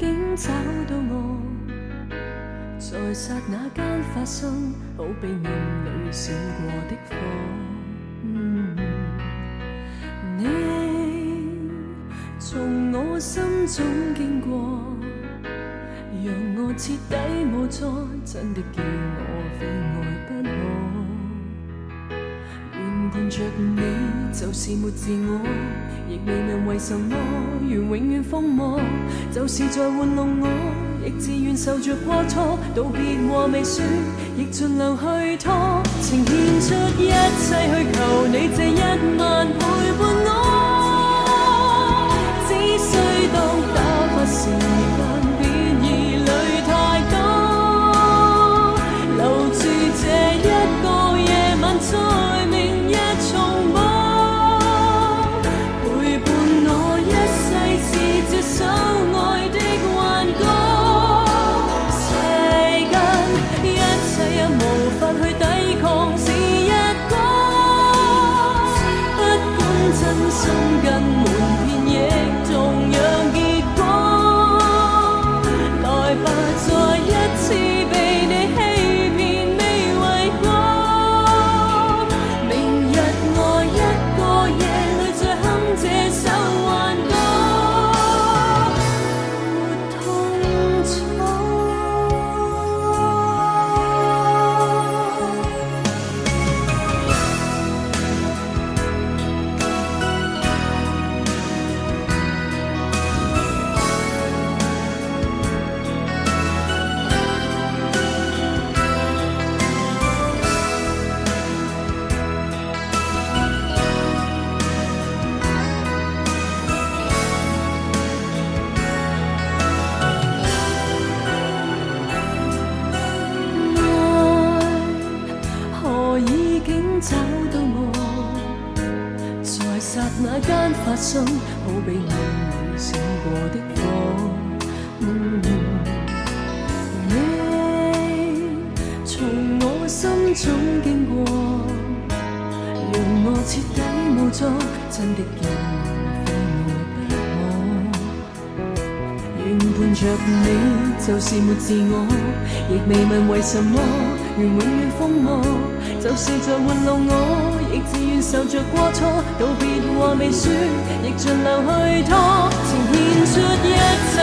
竟找到我，在剎那間發生，好比暗裏閃過的火。你從我心中經過，讓我徹底無助，真的叫我非愛不可。原伴着你就是沒自我，亦未問為什麼願永遠瘋魔，就是在玩弄我，亦自願受着過錯。道別話未說，亦盡量去拖，情獻出一切去求你這一晚陪伴我。只需當打發時間，別疑慮太多，留住這一個夜晚，在明日重播。陪伴我一世是接手愛的幻覺，世間一切也無法去抵抗是一個，不管真心跟瞞騙亦同樣結果。來吧，再一次被你欺騙未為過，明日愛一個夜裏再哼這首幻歌，沒痛楚。何已經找到我，在剎那間發生，好比暗裏閃過的火。你從我心中經過，讓我徹底無助，真的叫我非愛不可。原伴着你就是沒自我，亦未問為什麼願永遠瘋魔，就是在玩弄我，亦自願受着過錯。道別話未說，亦盡量去拖，情獻出一切